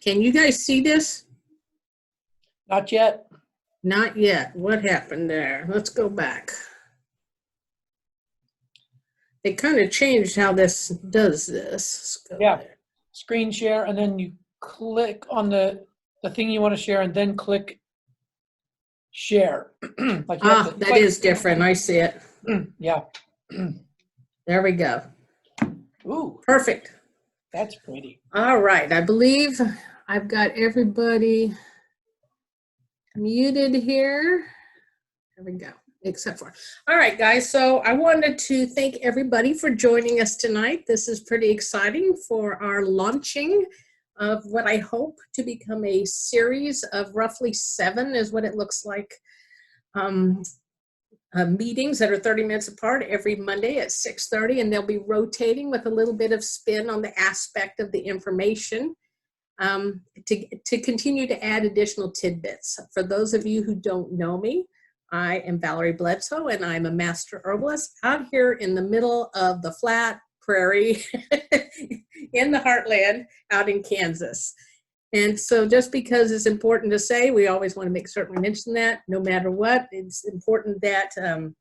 Can you guys see this? Not yet. Not yet. What happened there? Let's go back. They kind of changed how this does this. Yeah. There. Screen share, and then you click on the thing you want to share, and then click share. That is different. I see it. Yeah. There we go. Ooh. Perfect. That's pretty. All right. I believe I've got everybody muted here. There we go. Except for. All right, guys. So I wanted to thank everybody for joining us tonight. This is pretty exciting for our launching of what I hope to become a series of roughly 7 is what it looks like. Meetings that are 30 minutes apart every Monday at 6:30, and they'll be rotating with a little bit of spin on the aspect of the information to continue to add additional tidbits. For those of you who don't know me, I am Valerie Bledsoe, and I'm a master herbalist out here in the middle of the flat prairie in the heartland out in Kansas. And so just because it's important to say, we always want to make certain we mention that no matter what. It's important that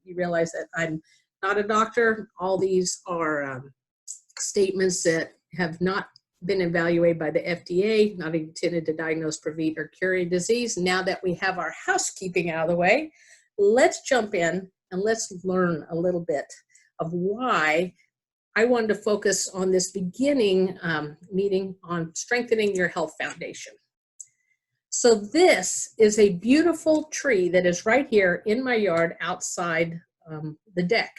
you realize that I'm not a doctor. All these are statements that have not been evaluated by the FDA, not intended to diagnose, prevent, or cure a disease. Now that we have our housekeeping out of the way, let's jump in and let's learn a little bit of why I wanted to focus on this beginning meeting on strengthening your health foundation. So this is a beautiful tree that is right here in my yard outside the deck.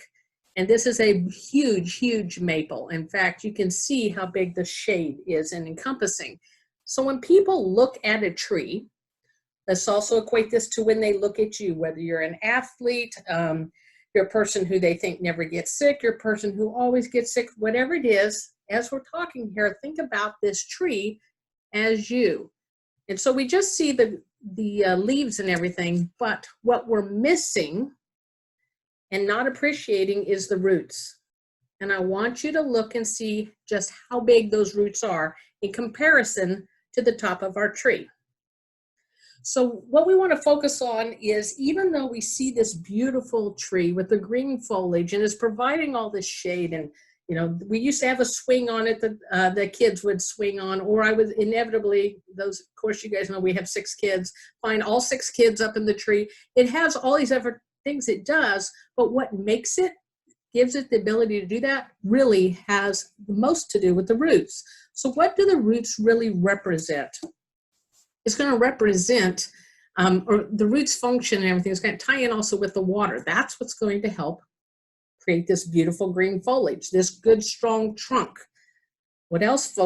And this is a huge, huge maple. In fact, you can see how big the shade is and encompassing. So when people look at a tree, let's also equate this to when they look at you, whether you're an athlete, you're a person who they think never gets sick, you're a person who always gets sick, whatever it is, as we're talking here, think about this tree as you. And so we just see the leaves and everything, but what we're missing and not appreciating is the roots. And I want you to look and see just how big those roots are in comparison to the top of our tree. So what we want to focus on is, even though we see this beautiful tree with the green foliage and is providing all this shade, and you know, we used to have a swing on it that the kids would swing on, or I would inevitably, those, of course, you guys know we have 6 kids, find all 6 kids up in the tree. It has all these other things it does, but what makes it, gives it the ability to do that, really has the most to do with the roots. So what do the roots really represent? It's going to represent, or the roots function and everything is going to tie in also with the water. That's what's going to help create this beautiful green foliage, this good, strong trunk. What else?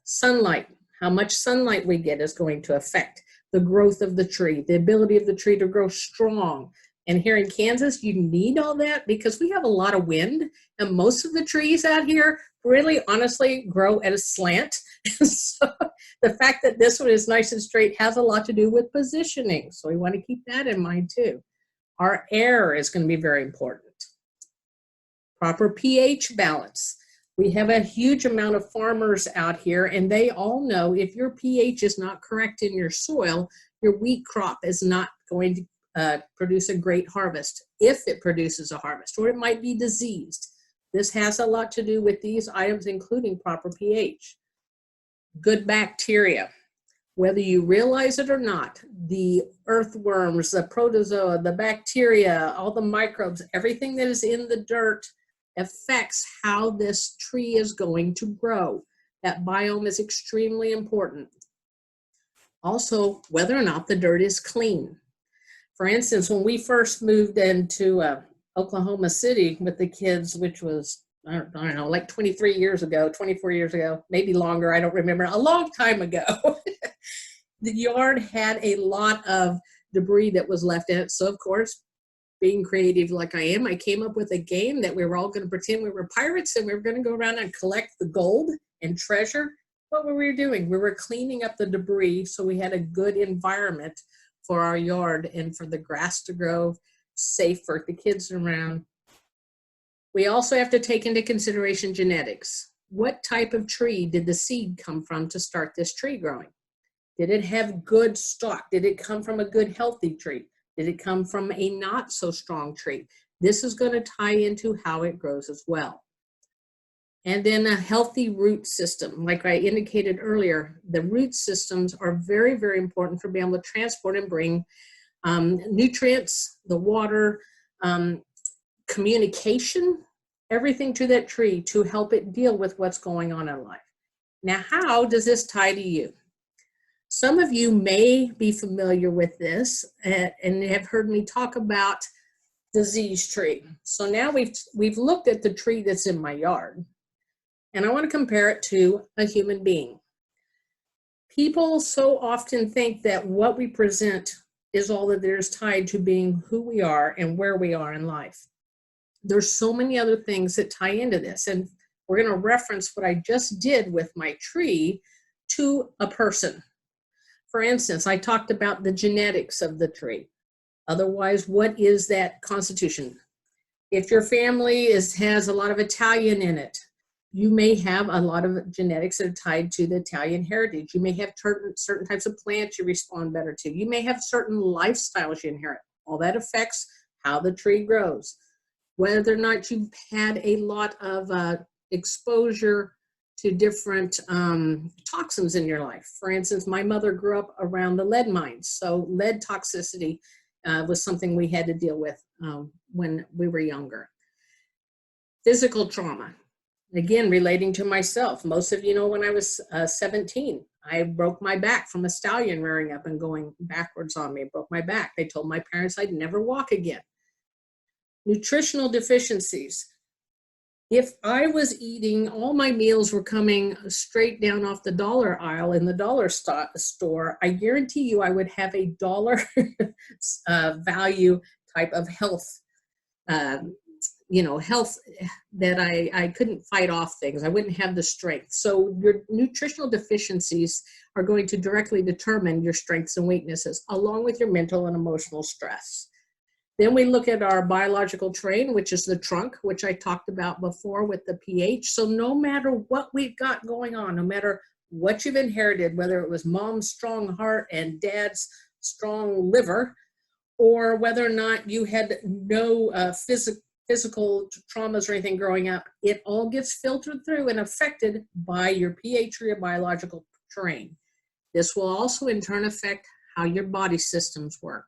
Sunlight. How much sunlight we get is going to affect the growth of the tree, the ability of the tree to grow strong. And here in Kansas, you need all that because we have a lot of wind, and most of the trees out here really honestly grow at a slant. So the fact that this one is nice and straight has a lot to do with positioning. So we want to keep that in mind too. Our air is going to be very important. Proper pH balance. We have a huge amount of farmers out here, and they all know if your pH is not correct in your soil, your wheat crop is not going to produce a great harvest, if it produces a harvest, or it might be diseased. This has a lot to do with these items, including proper pH. Good bacteria. Whether you realize it or not, the earthworms, the protozoa, the bacteria, all the microbes, everything that is in the dirt affects how this tree is going to grow. That biome is extremely important. Also, whether or not the dirt is clean. For instance, when we first moved into Oklahoma City with the kids, which was, I don't know, like 23 years ago, 24 years ago, maybe longer, I don't remember, a long time ago. The yard had a lot of debris that was left in it. So, of course, being creative like I am, I came up with a game that we were all going to pretend we were pirates and we were going to go around and collect the gold and treasure. What were we doing? We were cleaning up the debris so we had a good environment for our yard and for the grass to grow, safe for the kids around. We also have to take into consideration genetics. what type of tree did the seed come from to start this tree growing? Did it have good stock? Did it come from a good, healthy tree? Did it come from a not so strong tree? This is going to tie into how it grows as well. And then a healthy root system. Like I indicated earlier, the root systems are very, very important for being able to transport and bring nutrients, the water, communication, everything to that tree to help it deal with what's going on in life. Now, how does this tie to you? Some of you may be familiar with this and have heard me talk about disease tree. So now we've looked at the tree that's in my yard, and I want to compare it to a human being. People so often think that what we present is all that there's tied to being who we are and where we are in life. There's so many other things that tie into this, and we're going to reference what I just did with my tree to a person. For instance, I talked about the genetics of the tree. Otherwise, what is that constitution? If your family has a lot of Italian in it, you may have a lot of genetics that are tied to the Italian heritage. You may have certain types of plants you respond better to. You may have certain lifestyles you inherit. All that affects how the tree grows. Whether or not you've had a lot of exposure to different toxins in your life. For instance, my mother grew up around the lead mines, so lead toxicity was something we had to deal with when we were younger. Physical trauma, again, relating to myself. Most of you know when I was 17, I broke my back from a stallion rearing up and going backwards on me. I broke my back. They told my parents I'd never walk again. Nutritional deficiencies. If I was eating, all my meals were coming straight down off the dollar aisle in the dollar store, I guarantee you I would have a dollar value type of health, health that I couldn't fight off things. I wouldn't have the strength. So your nutritional deficiencies are going to directly determine your strengths and weaknesses, along with your mental and emotional stress. Then we look at our biological terrain, which is the trunk, which I talked about before with the pH. So no matter what we've got going on, no matter what you've inherited, whether it was mom's strong heart and dad's strong liver, or whether or not you had no physical traumas or anything growing up, it all gets filtered through and affected by your pH or your biological terrain. This will also in turn affect how your body systems work.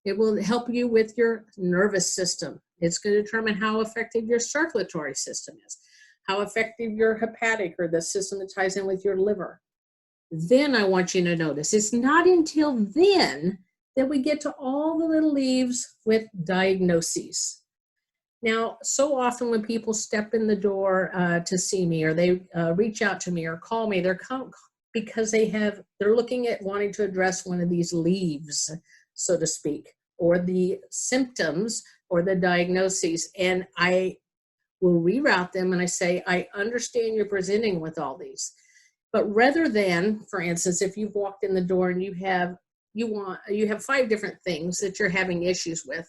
It will help you with your nervous system. It's going to determine how effective your circulatory system is, how effective your hepatic or the system that ties in with your liver. Then I want you to notice, it's not until then that we get to all the little leaves with diagnoses. Now, so often when people step in the door to see me, or they reach out to me or call me, they're because they're looking at wanting to address one of these leaves, so to speak, or the symptoms or the diagnoses. And I will reroute them and I say, I understand you're presenting with all these. But rather than, for instance, if you've walked in the door and you have 5 different things that you're having issues with,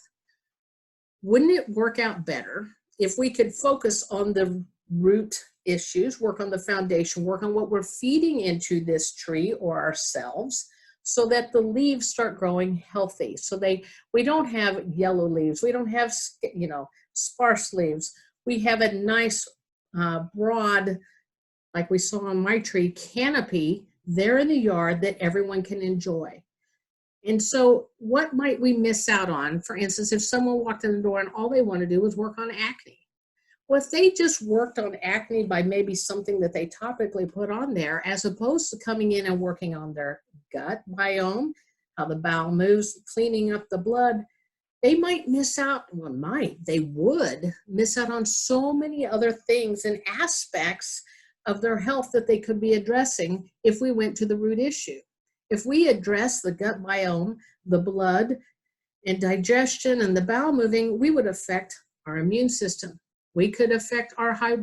wouldn't it work out better if we could focus on the root issues, work on the foundation, work on what we're feeding into this tree or ourselves, so that the leaves start growing healthy. So we don't have yellow leaves. We don't have, sparse leaves. We have a nice broad, like we saw on my tree, canopy there in the yard that everyone can enjoy. And so what might we miss out on? For instance, if someone walked in the door and all they want to do was work on acne. Well, if they just worked on acne by maybe something that they topically put on there, as opposed to coming in and working on their gut biome, how the bowel moves, cleaning up the blood, they might miss out, they would miss out on so many other things and aspects of their health that they could be addressing if we went to the root issue. If we address the gut biome, the blood and digestion and the bowel moving, we would affect our immune system. We could affect our high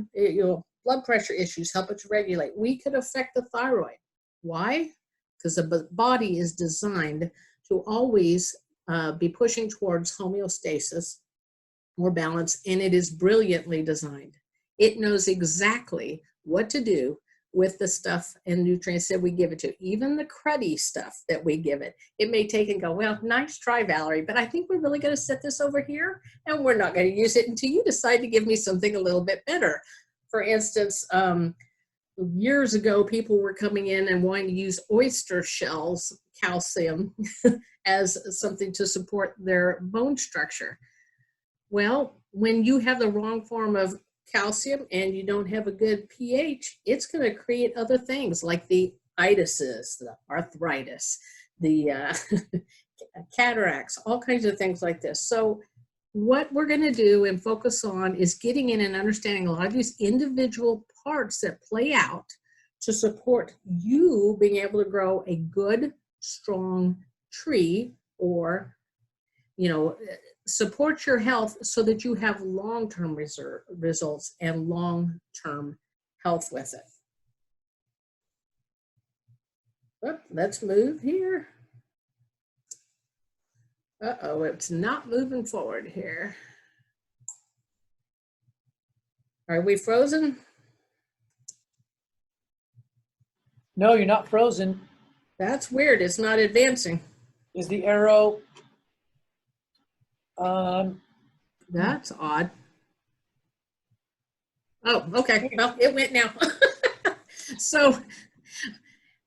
blood pressure issues, help it to regulate. We could affect the thyroid. Why? Because the body is designed to always be pushing towards homeostasis or balance, and it is brilliantly designed. It knows exactly what to do with the stuff and nutrients that we give it to, even the cruddy stuff that we give it. It may take and go, well, nice try, Valerie, but I think we're really going to set this over here and we're not going to use it until you decide to give me something a little bit better. For instance, years ago, people were coming in and wanting to use oyster shells, calcium, as something to support their bone structure. Well, when you have the wrong form of calcium and you don't have a good pH, it's going to create other things like the itises, the arthritis, the cataracts, all kinds of things like this. So what we're going to do and focus on is getting in and understanding a lot of these individual parts that play out to support you being able to grow a good, strong tree, or, you know, support your health so that you have long-term results and long-term health with it. Oh, let's move here. Uh-oh, it's not moving forward here. Are we frozen? No, you're not frozen. That's weird. It's not advancing. Is the arrow? That's odd. Oh, okay. Well, it went now. So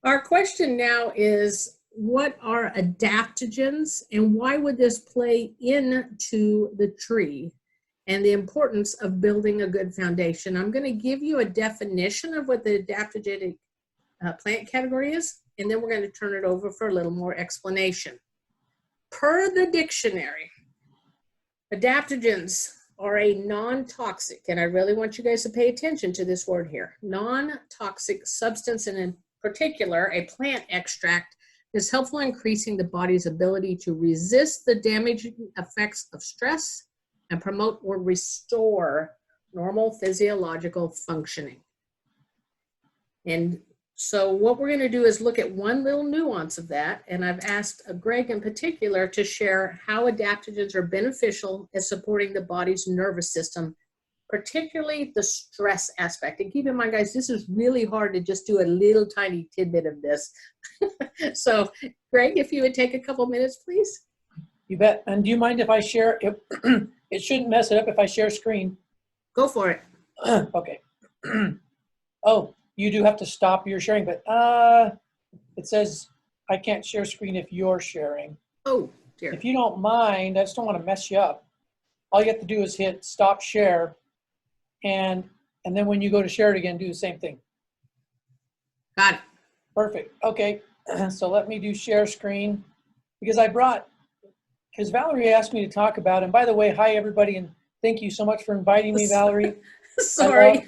our question now is, what are adaptogens and why would this play into the tree and the importance of building a good foundation? I'm going to give you a definition of what the adaptogenic plant category is, and then we're going to turn it over for a little more explanation. Per the dictionary, adaptogens are a non-toxic, and I really want you guys to pay attention to this word here, non-toxic substance, and in particular, a plant extract is helpful in increasing the body's ability to resist the damaging effects of stress and promote or restore normal physiological functioning. And so what we're going to do is look at one little nuance of that, and I've asked Greg in particular to share how adaptogens are beneficial at supporting the body's nervous system, particularly the stress aspect. And keep in mind, guys, this is really hard to just do a little tiny tidbit of this. So, Greg, if you would take a couple minutes, please. You bet. And do you mind if I share? It shouldn't mess it up if I share screen. Go for it. Okay. Oh, you do have to stop your sharing, but it says I can't share screen if you're sharing. Oh, dear. If you don't mind, I just don't want to mess you up. All you have to do is hit stop share, and then when you go to share it again, do the same thing. Got it. Perfect. Okay, so let me do share screen because because Valerie asked me to talk about, and by the way, hi everybody, and thank you so much for inviting me, Valerie. Sorry.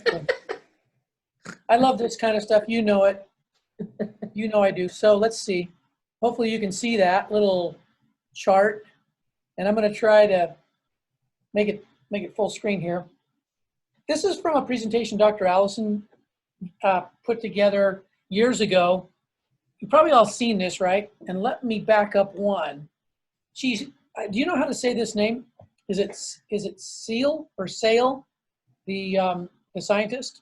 I love this kind of stuff. You know it. You know I do. So let's see. Hopefully you can see that little chart, and I'm going to try to make it full screen here. This is from a presentation Dr. Allison put together years ago. You've probably all seen this, right? And let me back up one. Do you know how to say this name? Is it Seal or Sale, the scientist?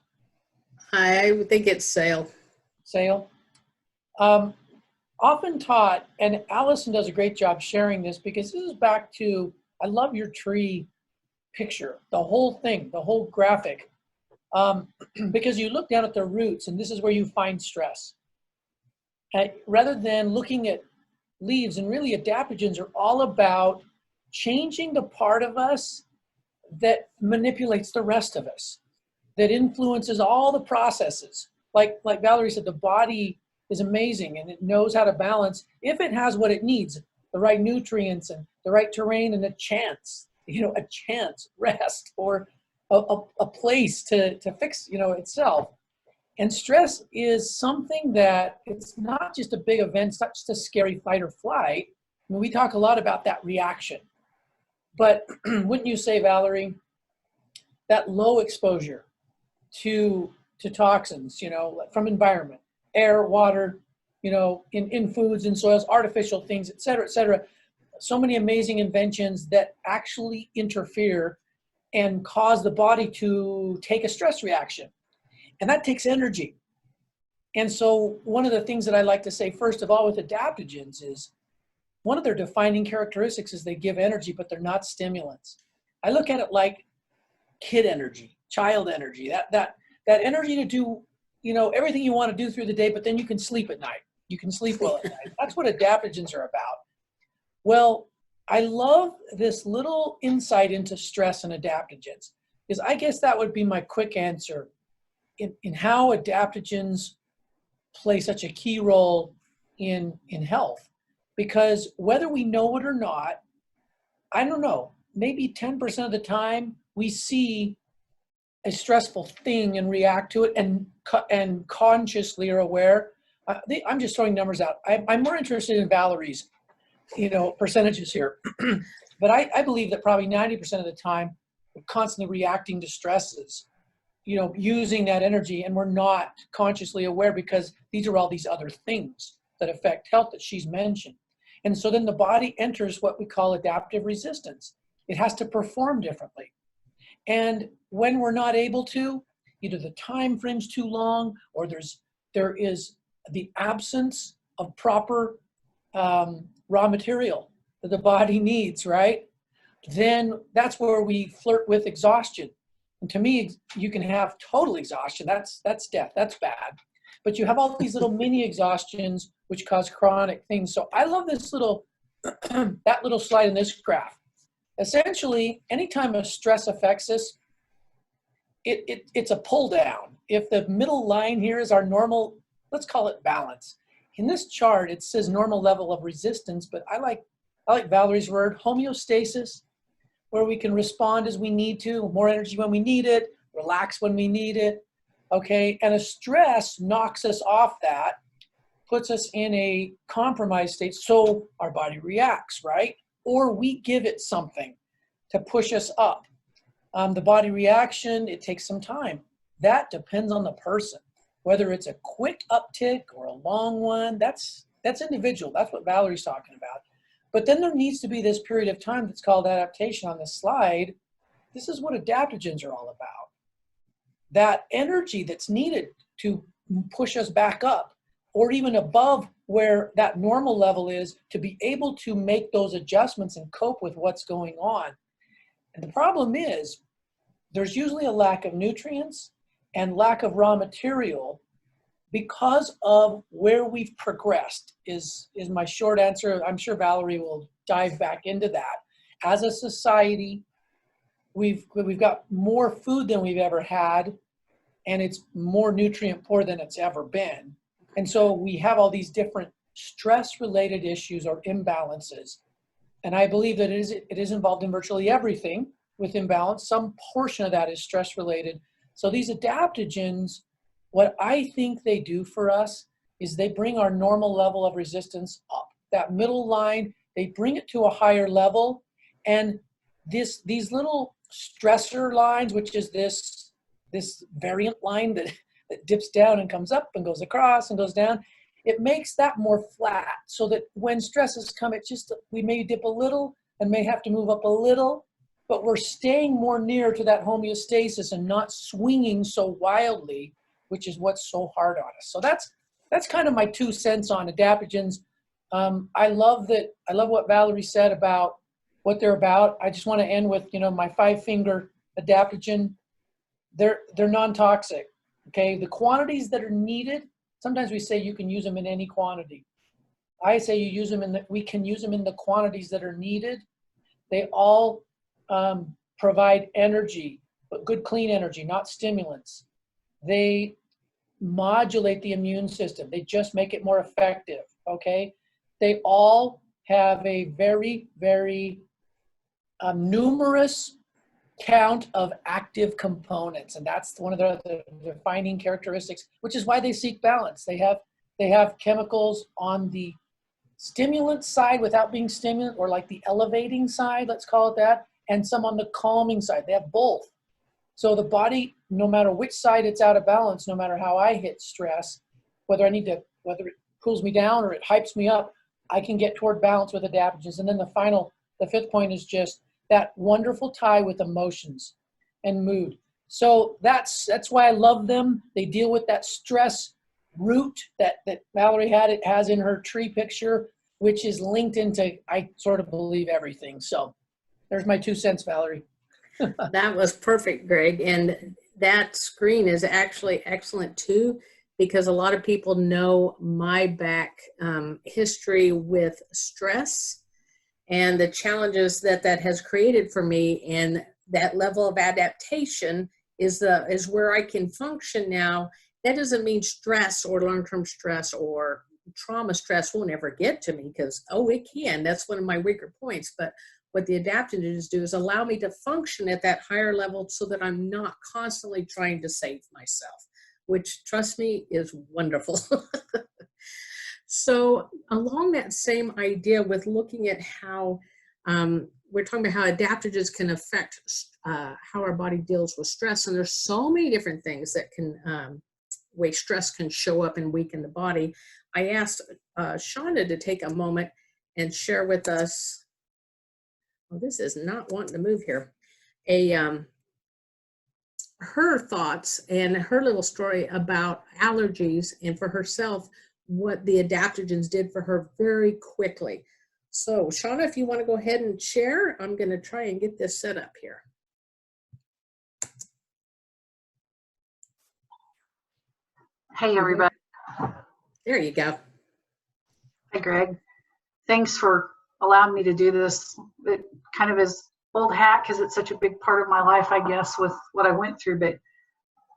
I would think it's Sale. Sale. Often taught, and Allison does a great job sharing this because this is back to, I love your tree picture, the whole thing, the whole graphic, because you look down at the roots and this is where you find stress. Rather than looking at leaves, and really adaptogens are all about changing the part of us that manipulates the rest of us, that influences all the processes. Like Valerie said, the body is amazing and it knows how to balance if it has what it needs, the right nutrients and the right terrain and a chance rest or a place to fix, itself. And stress is something that it's not just a big event, it's not just a scary fight or flight. I mean, we talk a lot about that reaction. But wouldn't you say, Valerie, that low exposure to toxins, from environment, air, water, in foods and soils, artificial things, et cetera, so many amazing inventions that actually interfere and cause the body to take a stress reaction. And that takes energy. And so one of the things that I like to say, first of all, with adaptogens is one of their defining characteristics is they give energy, but they're not stimulants. I look at it like kid energy, child energy, that energy to do, everything you want to do through the day, but then you can sleep at night. You can sleep well at night. That's what adaptogens are about. Well, I love this little insight into stress and adaptogens, because I guess that would be my quick answer in how adaptogens play such a key role in health. Because whether we know it or not, I don't know, maybe 10% of the time we see a stressful thing and react to it and consciously are aware. I'm just throwing numbers out. I'm more interested in Valerie's, percentages here. But I believe that probably 90% of the time we're constantly reacting to stresses, using that energy, and we're not consciously aware because these are all these other things that affect health that she's mentioned. And so then the body enters what we call adaptive resistance. It has to perform differently. And when we're not able to, either the time frame's too long or there is the absence of proper raw material that the body needs, right? Then that's where we flirt with exhaustion. And to me, you can have total exhaustion. That's death. That's bad. But you have all these little mini exhaustions which cause chronic things. So I love this little, that little slide in this graph. Essentially, anytime a stress affects us, it's a pull down. If the middle line here is our normal, let's call it balance. In this chart, it says normal level of resistance, but I like Valerie's word, homeostasis, where we can respond as we need to, more energy when we need it, relax when we need it, okay? And a stress knocks us off that, puts us in a compromised state, so our body reacts, right? Or we give it something to push us up. The body reaction, it takes some time. That depends on the person. Whether it's a quick uptick or a long one, that's individual. That's what Valerie's talking about. But then there needs to be this period of time that's called adaptation on this slide. This is what adaptogens are all about. That energy that's needed to push us back up or even above where that normal level is to be able to make those adjustments and cope with what's going on. And the problem is there's usually a lack of nutrients and lack of raw material because of where we've progressed is my short answer. I'm sure Valerie will dive back into that. As a society, we've got more food than we've ever had, and it's more nutrient poor than it's ever been. And so we have all these different stress-related issues or imbalances. And I believe that it is involved in virtually everything with imbalance. Some portion of that is stress-related. So these adaptogens, what I think they do for us is they bring our normal level of resistance up. That middle line, they bring it to a higher level. And these little stressor lines, which is this variant line that dips down and comes up and goes across and goes down, it makes that more flat so that when stresses come, it's just, we may dip a little and may have to move up a little, but we're staying more near to that homeostasis and not swinging so wildly, which is what's so hard on us. So that's kind of my 2 cents on adaptogens. I love what Valerie said about what they're about. I just want to end with, my 5-finger adaptogen. They're non-toxic. Okay, the quantities that are needed, sometimes we say you can use them in any quantity. I say we can use them in the quantities that are needed. They all provide energy, but good clean energy, not stimulants. They modulate the immune system. They just make it more effective, okay? They all have a very, very numerous count of active components, and that's one of the defining characteristics, which is why they seek balance. They have chemicals on the stimulant side without being stimulant, or like the elevating side, let's call it that, and some on the calming side. They have both. So the body, no matter which side it's out of balance, no matter how I hit stress, whether it cools me down or it hypes me up, I can get toward balance with adaptogens. And then the 5th point is just that wonderful tie with emotions and mood. So that's why I love them. They deal with that stress root that Valerie has in her tree picture, which is linked into, I sort of believe, everything. So there's my 2 cents, Valerie. That was perfect, Greg. And that screen is actually excellent too, because a lot of people know my back history with stress and the challenges that that has created for me. And that level of adaptation is where I can function now. That doesn't mean stress or long-term stress or trauma stress won't ever get to me, because, oh, it can. That's one of my weaker points. But what the adaptogens do is allow me to function at that higher level so that I'm not constantly trying to save myself, which, trust me, is wonderful. So along that same idea with looking at how we're talking about how adaptogens can affect how our body deals with stress. And there's so many different things that can, way stress can show up and weaken the body. I asked Shauna to take a moment and share with us, well, this is not wanting to move here, her thoughts and her little story about allergies, and for herself, what the adaptogens did for her very quickly. So Shauna, if you want to go ahead and share, I'm going to try and get this set up here. Hey, everybody. There you go. Hi, Greg. Thanks for allowing me to do this. It kind of is old hat because it's such a big part of my life, I guess, with what I went through. But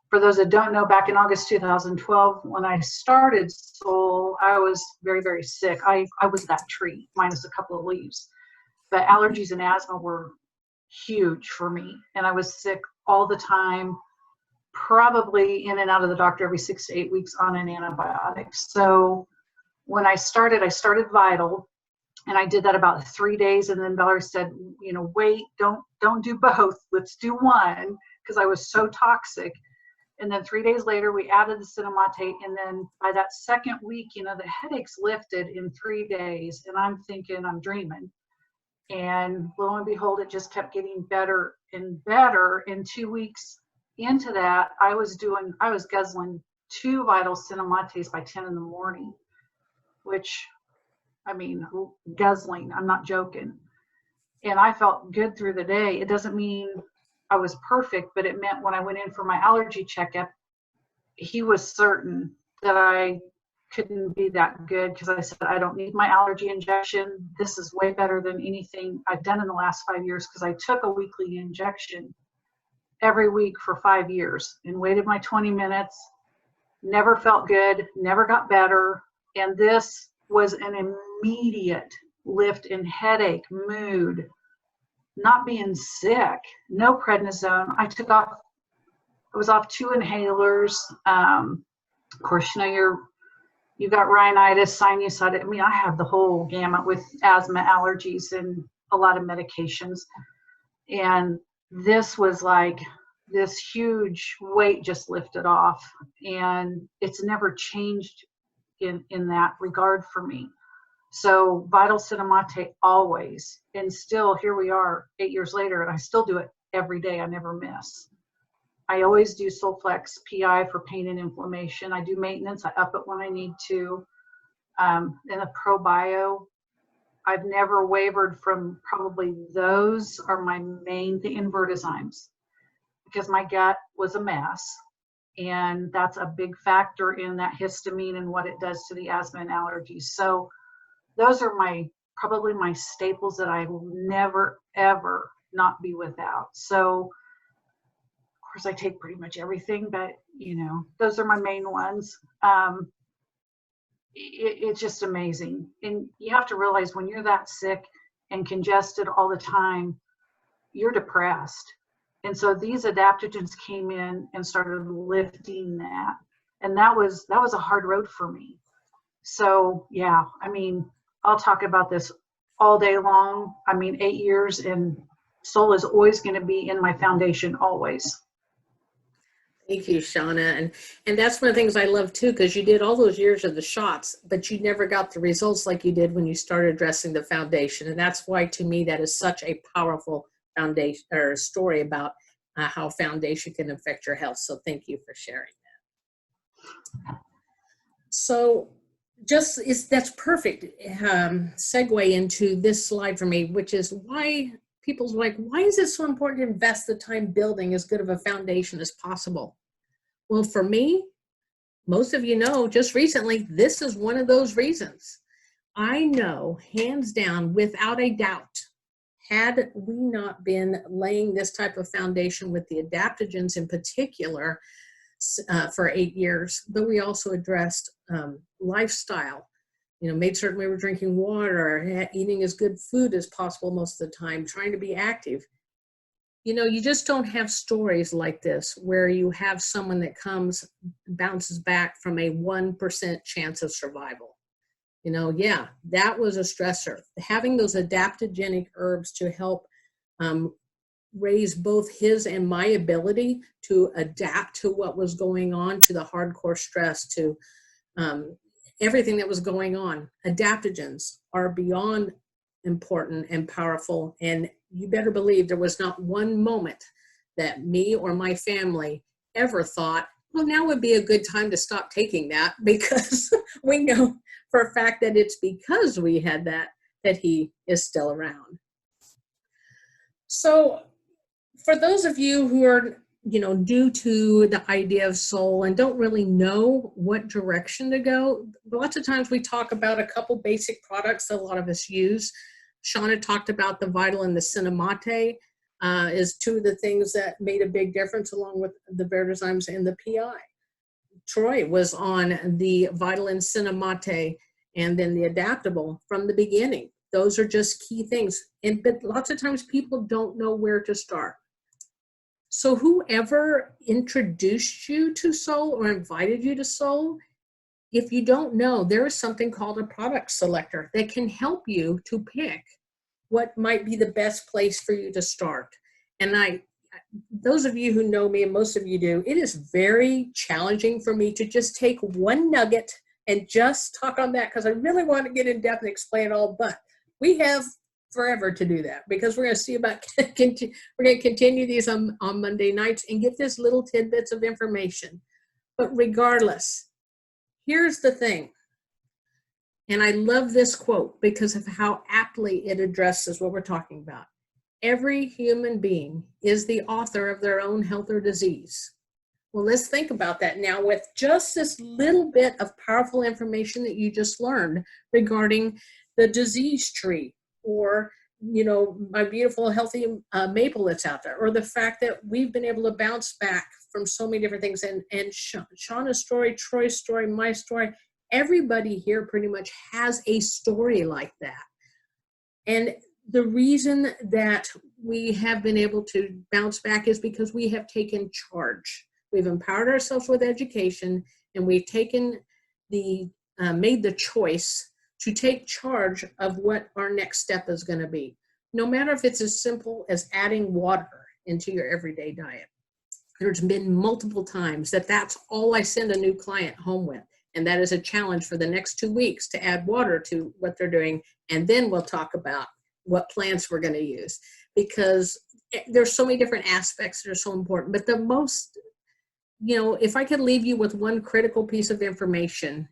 for those that don't know, back in August 2012, when I started Soul, I was very, very sick. I was that tree, minus a couple of leaves. But allergies and asthma were huge for me. And I was sick all the time, probably in and out of the doctor every 6 to 8 weeks on an antibiotic. So when I started Vital, and I did that about 3 days. And then Valerie said, you know, wait, don't do both. Let's do one, because I was so toxic. And then 3 days later, we added the cinnamate. And then by that second week, you know, the headaches lifted in 3 days. And I'm thinking I'm dreaming. And lo and behold, it just kept getting better and better. In 2 weeks into that, I was guzzling 2 Vital Cinemates by 10 in the morning, which, I mean, guzzling, I'm not joking. And I felt good through the day. It doesn't mean I was perfect, but it meant when I went in for my allergy checkup, he was certain that I couldn't be that good, because I said, I don't need my allergy injection. This is way better than anything I've done in the last 5 years, because I took a weekly injection every week for 5 years and waited my 20 minutes, never felt good, never got better. And this was an immediate lift in headache, mood, not being sick, no prednisone. I was off 2 inhalers. Of course, you know, you've got rhinitis, sinusitis. I mean, I have the whole gamut with asthma, allergies, and a lot of medications. And this was like this huge weight just lifted off, and it's never changed in that regard for me. So Vital Cinemate always, and still here we are 8 years later, and I still do it every day. I never miss. I always do Solflex PI for pain and inflammation. I do maintenance. I up it when I need to. And the ProBio, I've never wavered from. Probably those are my main, the Invertizymes, because my gut was a mess. And that's a big factor in that histamine and what it does to the asthma and allergies. So those are probably my staples that I will never, ever not be without. So of course I take pretty much everything, but you know, those are my main ones. It's just amazing. And you have to realize when you're that sick and congested all the time, you're depressed. And so these adaptogens came in and started lifting that. And that was a hard road for me. So yeah, I mean, I'll talk about this all day long. I mean, 8 years, and Soul is always going to be in my foundation, always. Thank you, Shauna. And that's one of the things I love too, because you did all those years of the shots, but you never got the results like you did when you started addressing the foundation. And that's why, to me, that is such a powerful foundation or story about how foundation can affect your health. So thank you for sharing that. So that's perfect segue into this slide for me, which is why people's like, why is it so important to invest the time building as good of a foundation as possible? Well, for me, most of you know, just recently, this is one of those reasons. I know, hands down, without a doubt, had we not been laying this type of foundation with the adaptogens in particular for 8 years, but we also addressed lifestyle, made certain we were drinking water, eating as good food as possible most of the time, trying to be active. You just don't have stories like this where you have someone that bounces back from a 1% chance of survival. Yeah, that was a stressor. Having those adaptogenic herbs to help raise both his and my ability to adapt to what was going on, to the hardcore stress, to everything that was going on. Adaptogens are beyond important and powerful, and you better believe there was not one moment that me or my family ever thought, well, now would be a good time to stop taking that, because we know for a fact that it's because we had that he is still around. So for those of you who are, new to the idea of soul and don't really know what direction to go, lots of times we talk about a couple basic products that a lot of us use. Shauna talked about the Vital and the Cinnamate is two of the things that made a big difference, along with the Vertizymes and the PI. Troy was on the Vital and Cinnamate and then the Adaptable from the beginning. Those are just key things. But lots of times people don't know where to start. So whoever introduced you to Soul or invited you to Soul, if you don't know, there is something called a product selector that can help you to pick what might be the best place for you to start. And those of you who know me, and most of you do, it is very challenging for me to just take one nugget and just talk on that, because I really want to get in depth and explain it all, but we have forever to do that, because we're going to see about, we're going to continue these on Monday nights and get this little tidbits of information. But regardless, here's the thing. And I love this quote because of how aptly it addresses what we're talking about. Every human being is the author of their own health or disease. Well, let's think about that now with just this little bit of powerful information that you just learned regarding the disease tree, or, my beautiful healthy maple that's out there, or the fact that we've been able to bounce back from so many different things. And Shauna's story, Troy's story, my story, everybody here pretty much has a story like that. And the reason that we have been able to bounce back is because we have taken charge. We've empowered ourselves with education, and we've taken made the choice to take charge of what our next step is going to be. No matter if it's as simple as adding water into your everyday diet. There's been multiple times that's all I send a new client home with. And that is a challenge for the next 2 weeks to add water to what they're doing. And then we'll talk about what plants we're going to use, because there's so many different aspects that are so important. But the most, if I could leave you with one critical piece of information,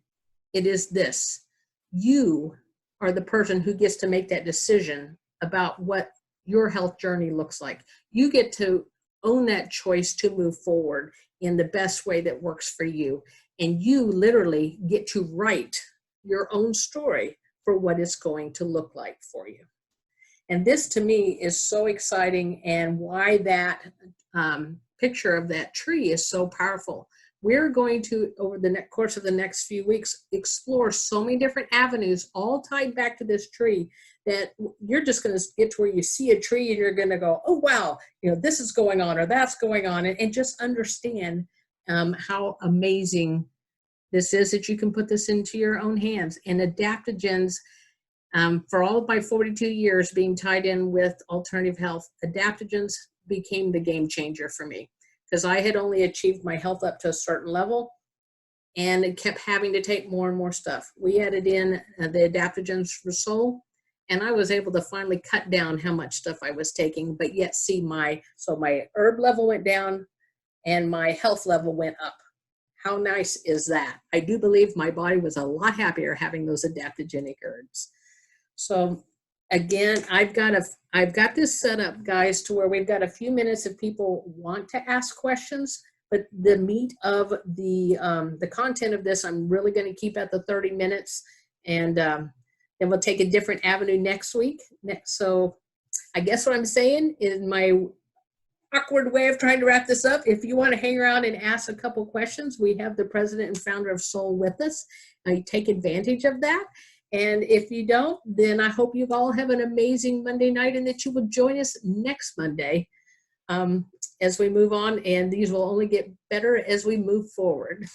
it is this. You are the person who gets to make that decision about what your health journey looks like. You get to own that choice to move forward in the best way that works for you. And you literally get to write your own story for what it's going to look like for you. And this to me is so exciting, and why that picture of that tree is so powerful. We're going to, over the course of the next few weeks, explore so many different avenues, all tied back to this tree, that you're just going to get to where you see a tree and you're going to go, oh, wow, this is going on or that's going on, and just understand how amazing this is, that you can put this into your own hands. And adaptogens, for all of my 42 years being tied in with alternative health, adaptogens became the game changer for me, because I had only achieved my health up to a certain level and it kept having to take more and more stuff. We added in the adaptogens for Soul, And I was able to finally cut down how much stuff I was taking, but yet see my herb level went down and my health level went up. How nice is that? I do believe my body was a lot happier having those adaptogenic herbs. So again, I've got this set up, guys, to where we've got a few minutes if people want to ask questions, but the meat of the content of this, I'm really going to keep at the 30 minutes, and then we'll take a different avenue next week. So I guess what I'm saying is my awkward way of trying to wrap this up. If you want to hang around and ask a couple questions, we have the president and founder of Soul with us. You take advantage of that. And if you don't, then I hope you all have an amazing Monday night and that you will join us next Monday as we move on. And these will only get better as we move forward.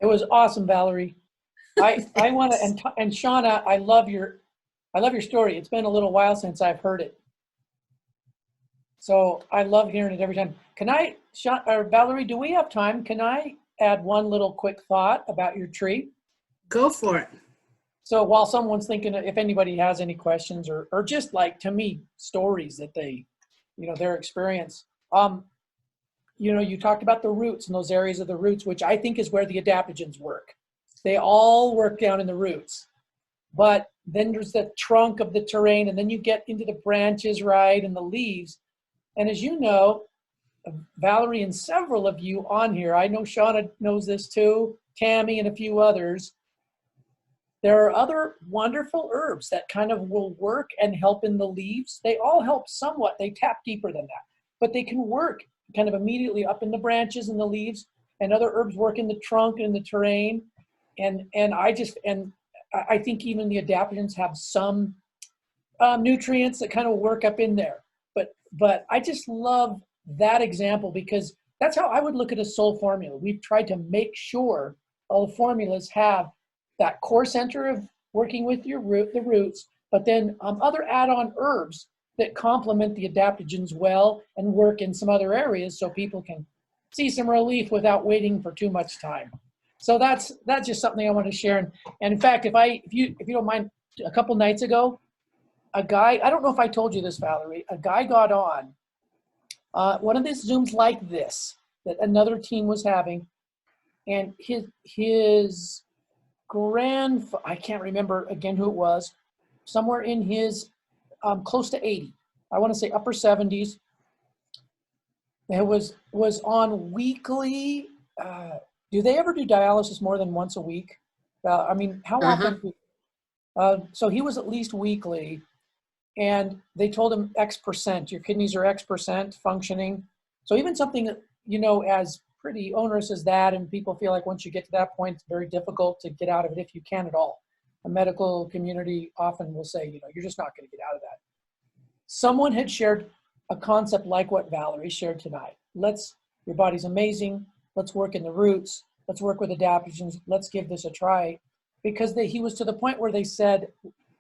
It was awesome, Valerie. I want to, and Shauna, I love your story. It's been a little while since I've heard it. So I love hearing it every time. Valerie, do we have time? Can I add one little quick thought about your tree? Go for it. So while someone's thinking, if anybody has any questions or just like, to me, stories that they, their experience. You talked about the roots and those areas of the roots, which I think is where the adaptogens work. They all work down in the roots. But then there's the trunk of the terrain, and then you get into the branches, right, and the leaves. And as you know, Valerie and several of you on here, I know Shauna knows this too, Tammy and a few others, there are other wonderful herbs that kind of will work and help in the leaves. They all help somewhat. They tap deeper than that. But they can work kind of immediately up in the branches and the leaves, and other herbs work in the trunk and the terrain. And I think even the adaptogens have some nutrients that kind of work up in there. But I just love that example because that's how I would look at a soul formula. We've tried to make sure all the formulas have that core center of working with the roots, but then other add-on herbs that complement the adaptogens well and work in some other areas so people can see some relief without waiting for too much time. So that's just something I want to share. And in fact, if you don't mind, a couple nights ago, a guy, I don't know if I told you this, Valerie, a guy got on one of these Zooms like this that another team was having, and his I can't remember again who it was, somewhere in his close to 80, I want to say upper 70s. It was on weekly. Do they ever do dialysis more than once a week? I mean, how often? So he was at least weekly, and they told him X%, your kidneys are X% functioning. So even something, as pretty onerous as that, and people feel like once you get to that point, it's very difficult to get out of it if you can at all. The medical community often will say, you're just not going to get out of that. Someone had shared a concept like what Valerie shared tonight. Your body's amazing. Let's work in the roots. Let's work with adaptogens. Let's give this a try. Because he was to the point where they said,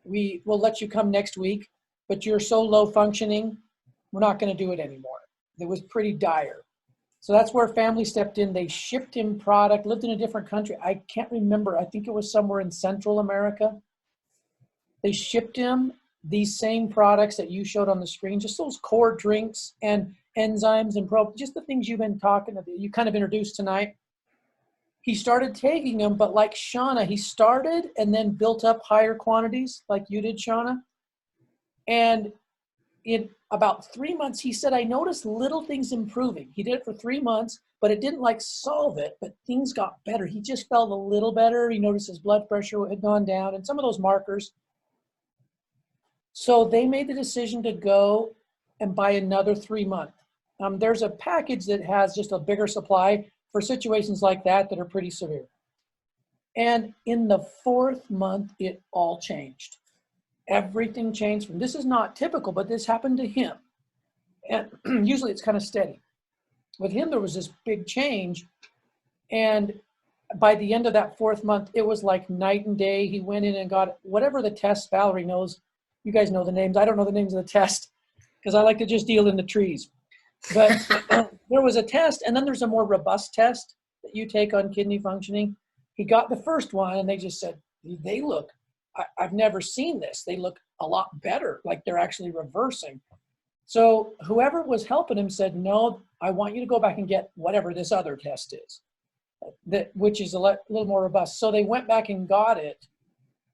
we will let you come next week, but you're so low functioning, we're not going to do it anymore. It was pretty dire. So that's where family stepped in. They shipped him product, lived in a different country. I can't remember. I think it was somewhere in Central America. They shipped him these same products that you showed on the screen, just those core drinks and enzymes and just the things you've been talking about, you kind of introduced tonight. He started taking them, but like Shauna, he started and then built up higher quantities like you did, Shauna. And in about 3 months, he said, I noticed little things improving. He did it for 3 months, but it didn't solve it, but things got better. He just felt a little better. He noticed his blood pressure had gone down and some of those markers. So they made the decision to go and buy another 3 month. There's a package that has just a bigger supply for situations like that are pretty severe. And in the 4th month, it all changed. Everything changed. This is not typical, but this happened to him. And usually it's kind of steady. With him, there was this big change. And by the end of that 4th month, it was like night and day. He went in and got whatever the test Valerie knows. You guys know the names. I don't know the names of the test because I like to just deal in the trees. But there was a test, and then there's a more robust test that you take on kidney functioning. He got the first one, and they just said, they look I've never seen this. They look a lot better, like they're actually reversing. So whoever was helping him said, no, I want you to go back and get whatever this other test is, which is a little more robust. So they went back and got it,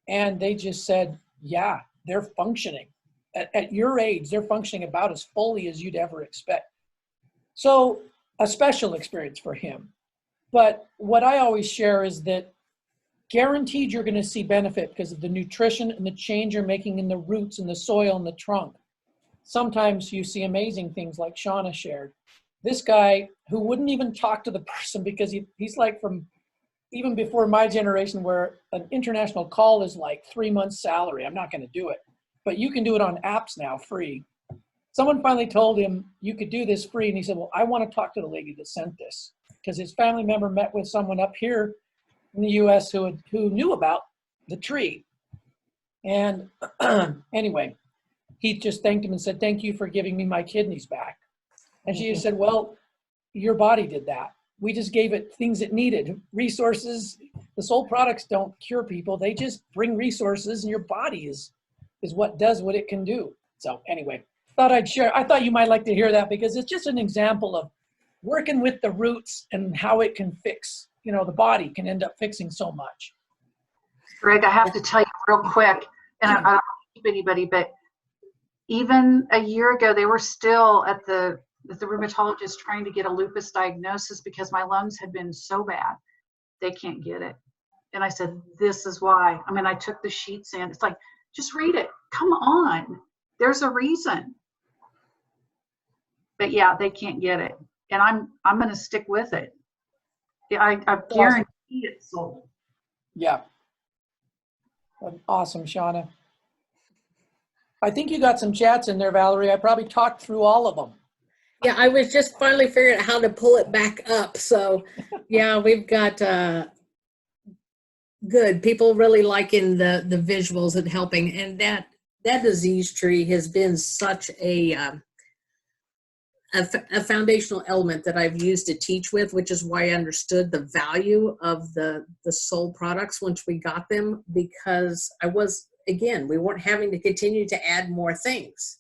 and they just said, yeah, they're functioning. At your age, they're functioning about as fully as you'd ever expect. So a special experience for him. But what I always share is that guaranteed you're going to see benefit because of the nutrition and the change you're making in the roots and the soil and the trunk. Sometimes you see amazing things like Shauna shared. This guy who wouldn't even talk to the person because he's like from even before my generation where an international call is like 3 months salary. I'm not going to do it. But you can do it on apps now, free. Someone finally told him you could do this free. And he said, well, I want to talk to the lady that sent this. Because his family member met with someone up here in the US who knew about the tree. And anyway, he just thanked him and said, thank you for giving me my kidneys back. And she said, well, your body did that. We just gave it things it needed, resources. The soul products don't cure people. They just bring resources, and your body is what does what it can do. So anyway, thought I'd share. I thought you might like to hear that because it's just an example of working with the roots and how it can fix, the body can end up fixing so much. Greg, I have to tell you real quick, and I don't want to keep anybody, but even a year ago, they were still at the rheumatologist trying to get a lupus diagnosis because my lungs had been so bad. They can't get it. And I said, this is why. I mean, I took the sheets in. It's like, just read it. Come on. There's a reason. But yeah, they can't get it. And I'm going to stick with it. Yeah, I guarantee it's sold. Yeah. Awesome, Shauna. I think you got some chats in there, Valerie. I probably talked through all of them. Yeah, I was just finally figuring out how to pull it back up. So yeah, we've got good people really liking the visuals and helping. And that disease tree has been such a foundational element that I've used to teach with, which is why I understood the value of the soul products once we got them, because we weren't having to continue to add more things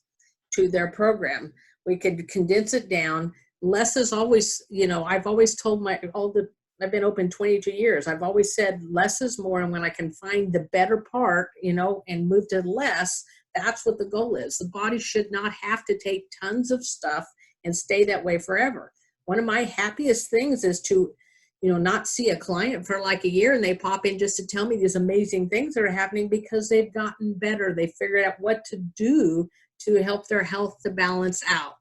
to their program. We could condense it down. Less is always, I've always told I've been open 22 years. I've always said less is more. And when I can find the better part, and move to less, that's what the goal is. The body should not have to take tons of stuff and stay that way forever. One of my happiest things is to, not see a client for like a year and they pop in just to tell me these amazing things that are happening because they've gotten better. They figured out what to do to help their health to balance out,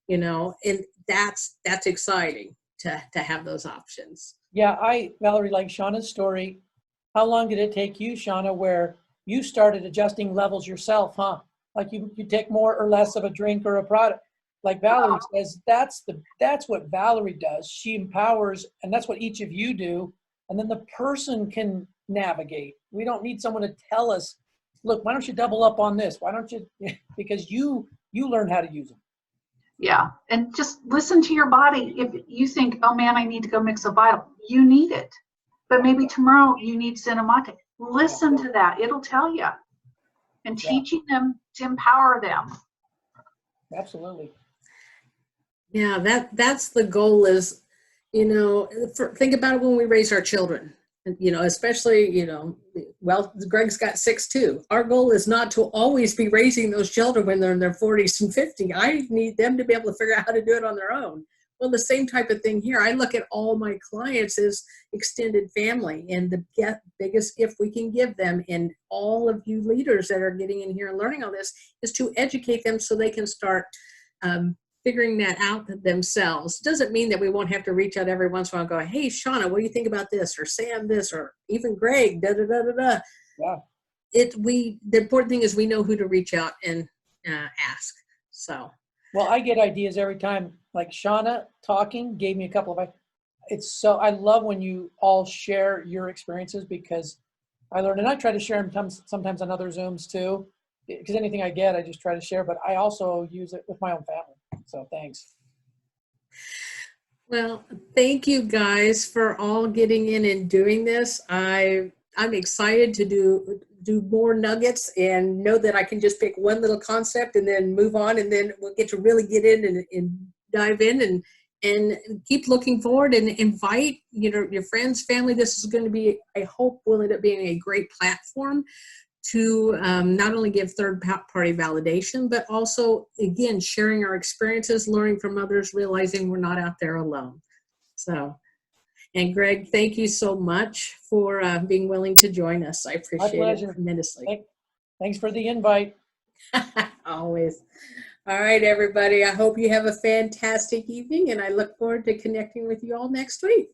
and that's exciting to have those options. Yeah, Valerie, like Shauna's story, how long did it take you, Shauna, where you started adjusting levels yourself, huh? Like you take more or less of a drink or a product. Like Valerie says, that's what Valerie does. She empowers, and that's what each of you do. And then the person can navigate. We don't need someone to tell us, look, why don't you double up on this? Why don't you? Because you learn how to use them. Yeah, and just listen to your body. If you think, oh man, I need to go mix a vital, you need it. But maybe tomorrow you need Cinemate. Listen to that. It'll tell you. And teaching them to empower them. Absolutely. Yeah, that's the goal is, think about it when we raise our children, especially, Greg's got 6 too. Our goal is not to always be raising those children when they're in their 40s and 50s. I need them to be able to figure out how to do it on their own. Well, the same type of thing here. I look at all my clients as extended family, and the biggest gift we can give them, and all of you leaders that are getting in here and learning all this, is to educate them so they can start figuring that out themselves. Doesn't mean that we won't have to reach out every once in a while and go, hey, Shauna, what do you think about this? Or Sam this, or even Greg, da-da-da-da-da. Yeah. The important thing is we know who to reach out and ask. So. Well, I get ideas every time. Like Shauna talking gave me a couple of, I love when you all share your experiences because I learned, and I try to share them sometimes on other Zooms too, because anything I get, I just try to share, but I also use it with my own family. So thanks. Well, thank you guys for all getting in and doing this. I'm excited to do do more nuggets and know that I can just pick one little concept and then move on, and then we'll get to really get in and dive in and keep looking forward and invite, you know, your friends, family. This is going to be, I hope, will end up being a great platform to not only give third-party validation, but also, again, sharing our experiences, learning from others, realizing we're not out there alone. So, and Greg, thank you so much for being willing to join us. I appreciate it tremendously. Thanks for the invite. Always. All right, everybody. I hope you have a fantastic evening, and I look forward to connecting with you all next week.